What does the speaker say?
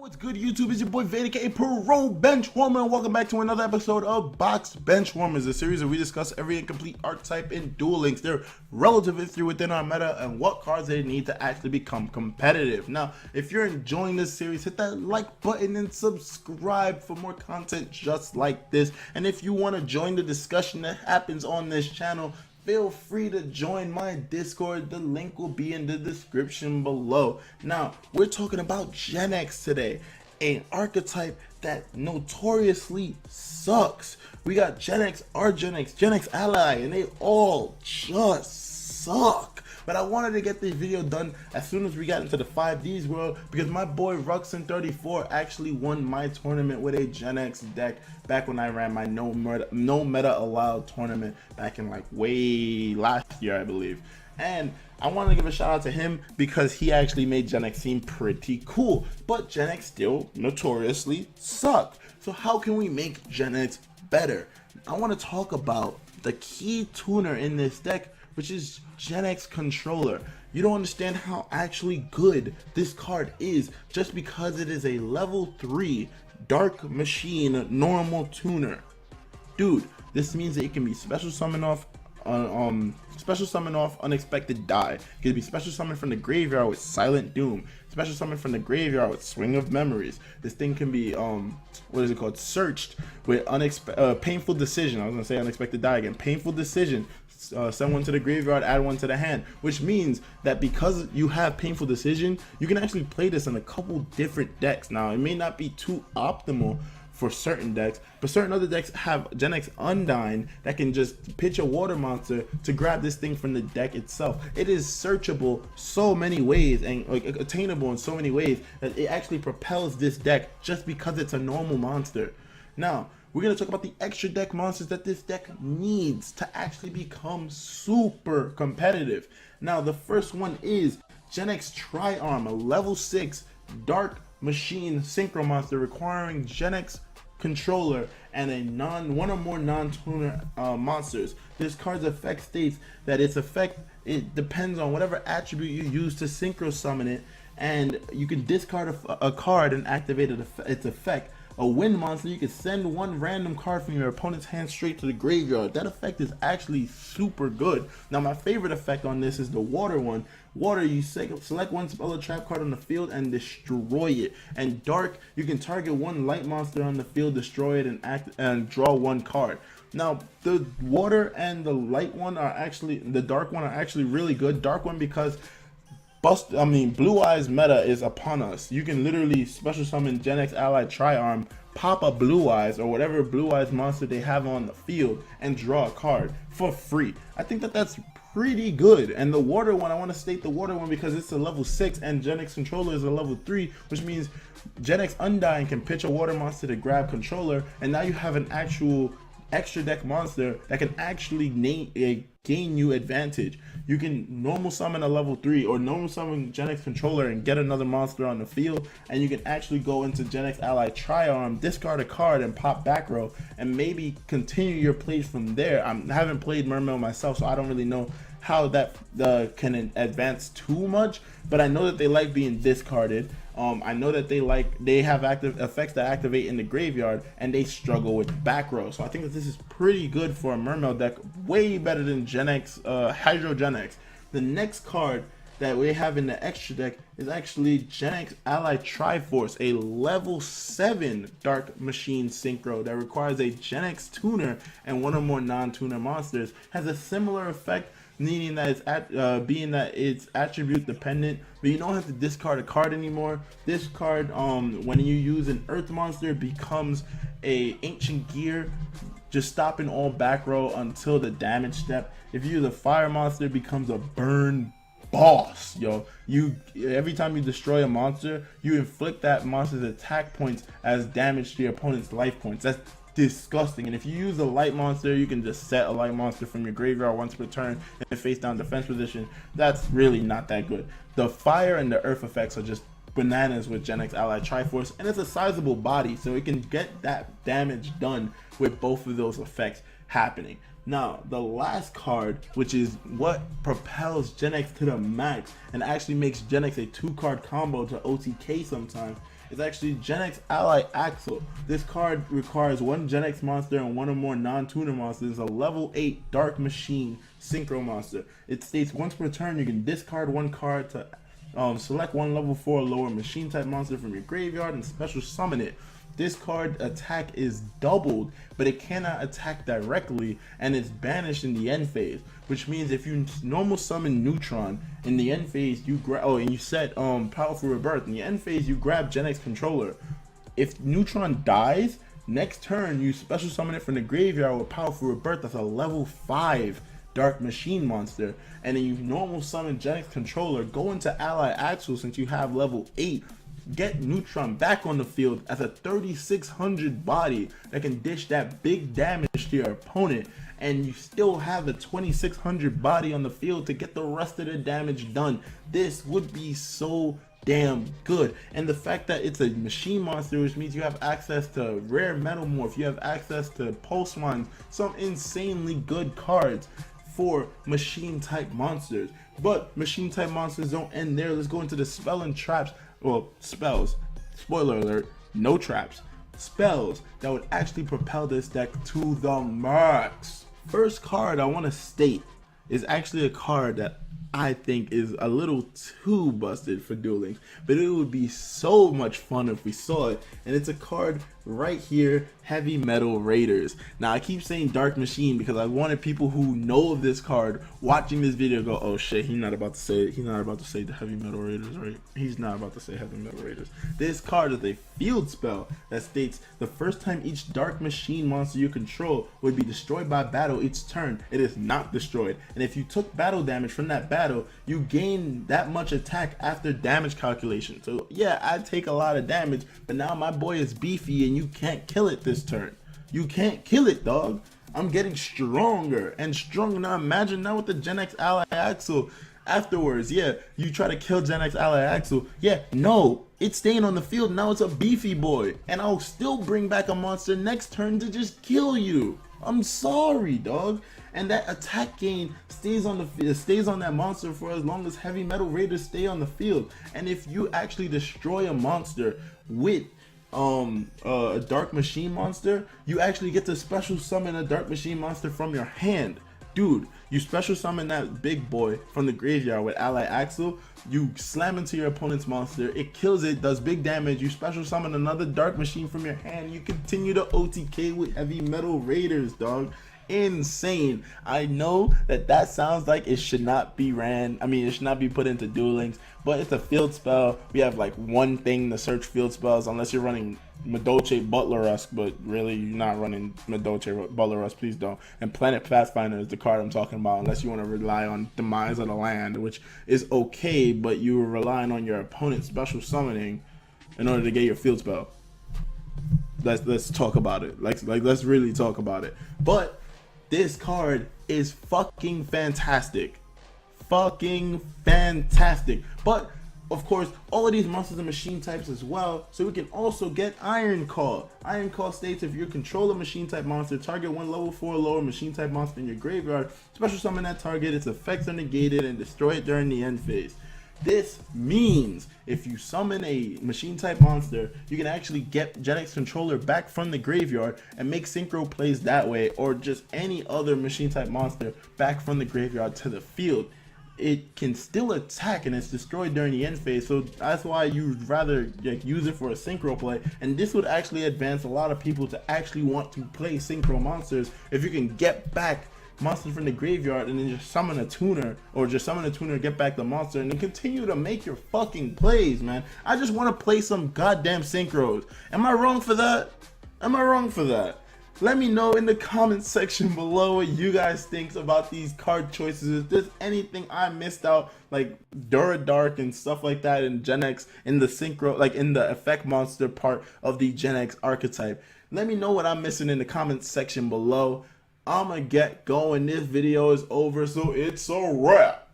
What's good, YouTube? It's your boy Vader, aka Pro Benchwarmer, and welcome back to another episode of Box Benchwarmers, a series where we discuss every incomplete archetype in Duel Links, their relative history within our meta, and what cards they need to actually become competitive. Now, if you're enjoying this series, hit that like button and subscribe for more content just like this. And if you want to join the discussion that happens on this channel, feel free to join my Discord. The link will be in the description below. Now, we're talking about Genex today, an archetype that notoriously sucks. We got Genex, Genex, Genex Ally, and they all just suck. But I wanted to get this video done as soon as we got into the 5Ds world, because my boy Ruxin34 actually won my tournament with a Genex deck back when I ran my no meta allowed tournament back in like way last year, I believe. And I wanted to give a shout out to him because he actually made Genex seem pretty cool, but Genex still notoriously suck. So how can we make Genex better? I want to talk about the key tuner in this deck, which is Genex Controller. You don't understand how actually good this card is just because it is a level 3 Dark Machine normal tuner. Dude, this means that it can be special summon off Unexpected Die. It can be special summon from the graveyard with Silent Doom. Special summon from the graveyard with Swing of Memories. This thing can be what is it called? Searched with Painful Decision. I was gonna say Unexpected Die again. Painful Decision. Send one to the graveyard, add one to the hand, which means that because you have Painful Decision, you can actually play this in a couple different decks. Now, it may not be too optimal for certain decks, but certain other decks have Genex Undyne that can just pitch a water monster to grab this thing from the deck itself. It is searchable so many ways and like attainable in so many ways that it actually propels this deck just because it's a normal monster. Now, we're going to talk about the extra deck monsters that this deck needs to actually become super competitive. Now, the first one is Genex Tri-Arm, a level 6 Dark Machine Synchro monster requiring Genex Controller and one or more non-tuner monsters. This card's effect states that it depends on whatever attribute you use to synchro summon it, and you can discard a card and activate its effect. A wind monster, you can send one random card from your opponent's hand straight to the graveyard. That effect is actually super good. Now, my favorite effect on this is the water one. Water, you select one spell or trap card on the field and destroy it. And dark, you can target one light monster on the field, destroy it, and draw one card. Now, the water and the light one are actually, the dark one are actually really good. Dark one because Blue Eyes meta is upon us. You can literally special summon Genex Ally Tri-Arm, pop a Blue Eyes or whatever Blue Eyes monster they have on the field, and draw a card for free. I think that that's pretty good. And the water one, I want to state the water one because it's a level 6 and Genex Controller is a level 3, which means Genex Undyne can pitch a water monster to grab controller, and now you have an actual extra deck monster that can actually gain you advantage. You can normal summon a level 3 or normal summon Genex Controller and get another monster on the field, and you can actually go into Genex Ally Tri-Arm, discard a card and pop back row, and maybe continue your plays from there. I haven't played Mermail myself, so I don't really know how that can advance too much, but I know that they like being discarded. I know that they have active effects that activate in the graveyard, and they struggle with back row. So I think that this is pretty good for a Mermail deck, way better than Genex, Hydro Genex. The next card that we have in the extra deck is actually Genex Ally Triforce, a level 7 Dark Machine Synchro that requires a Genex tuner and one or more non-tuner monsters. Has a similar effect, meaning that it's being that it's attribute dependent, but you don't have to discard a card anymore. This card, when you use an earth monster, becomes a ancient gear, just stopping all back row until the damage step. If you use a fire monster, it becomes a burn boss. Every time you destroy a monster, you inflict that monster's attack points as damage to your opponent's life points. That's disgusting. And if you use a light monster, you can just set a light monster from your graveyard once per turn and face down defense position. That's really not that good. The fire and the earth effects are just bananas with Genex Ally Triforce, and it's a sizable body, so it can get that damage done with both of those effects happening. Now, the last card, which is what propels Genex to the max and actually makes Genex a 2-card combo to OTK sometimes, is actually Genex Ally Axle. This card requires one Genex monster and one or more non-tuner monsters. It's a level 8 Dark Machine Synchro monster. It states once per turn you can discard one card to select one level 4 or lower machine type monster from your graveyard and special summon it. This card attack is doubled, but it cannot attack directly, and it's banished in the end phase. Which means if you normal summon Neutron in the end phase, you grab and you set Powerful Rebirth in the end phase, you grab Genex Controller. If Neutron dies, next turn you special summon it from the graveyard with Powerful Rebirth. That's a level 5 Dark Machine monster, and then you normal summon Genex Controller. Go into Ally Axle since you have level 8. Get Neutron back on the field as a 3600 body that can dish that big damage to your opponent, and you still have a 2600 body on the field to get the rest of the damage done. This would be so damn good. And the fact that it's a machine monster, which means you have access to rare Metamorph, you have access to Pulse Wines, some insanely good cards for machine type monsters. But machine type monsters don't end there. Let's go into the spell and traps. Well, spells. Spoiler alert, no traps. Spells that would actually propel this deck to the max. First card I want to state is actually a card that I think is a little too busted for Duel Links, but it would be so much fun if we saw it. And it's a card right here, Heavy Metal Raiders. Now I keep saying Dark Machine because I wanted people who know of this card watching this video go, oh shit, he's not about to say the Heavy Metal Raiders, right? He's not about to say Heavy Metal Raiders. This card is a field spell that states the first time each Dark Machine monster you control would be destroyed by battle each turn, it is not destroyed. And if you took battle damage from that battle, you gain that much attack after damage calculation. So yeah, I take a lot of damage, but now my boy is beefy and you can't kill it this turn. You can't kill it, dog. I'm getting stronger and stronger. Now imagine now with the Genex Ally Axle afterwards. Yeah, you try to kill Genex Ally Axle. Yeah, no, it's staying on the field. Now it's a beefy boy. And I'll still bring back a monster next turn to just kill you. I'm sorry, dog. And that attack gain stays on that monster for as long as Heavy Metal Raiders stay on the field. And if you actually destroy a monster with a Dark Machine monster, you actually get to special summon a Dark Machine monster from your hand. Dude, you special summon that big boy from the graveyard with Ally Axle, you slam into your opponent's monster, it kills it, does big damage, you special summon another Dark Machine from your hand, you continue to OTK with Heavy Metal Raiders, dog. Insane. I know that sounds like it should not be it should not be put into Duel Links, but it's a field spell. We have like one thing to search field spells unless you're running Madolche Butler Rusk, but really you're not running Madolche Butler Rusk, please don't. And Planet Pathfinder is the card I'm talking about, unless you want to rely on Demise of the Land, which is okay, but you are relying on your opponent's special summoning in order to get your field spell. Let's talk about it. Let's really talk about it. But this card is fucking fantastic. Fucking fantastic. But, of course, all of these monsters are machine types as well, so we can also get Iron Call. Iron Call states if you control a machine type monster, target one level 4 or lower machine type monster in your graveyard, special summon that target, its effects are negated, and destroy it during the end phase. This means if you summon a machine type monster, you can actually get Genex Controller back from the graveyard and make synchro plays that way, or just any other machine type monster back from the graveyard to the field. It can still attack and it's destroyed during the end phase, so that's why you'd rather use it for a synchro play. And this would actually advance a lot of people to actually want to play synchro monsters if you can get back monsters from the graveyard and then just summon a tuner, or just summon a tuner, get back the monster, and then continue to make your fucking plays, man. I just want to play some goddamn synchros. Am I wrong for that? Am I wrong for that? Let me know in the comment section below what you guys think about these card choices. If there's anything I missed out, like Duradark and stuff like that in Genex, in the synchro, like in the effect monster part of the Genex archetype. Let me know what I'm missing in the comment section below. I'ma get going. This video is over, so it's a wrap.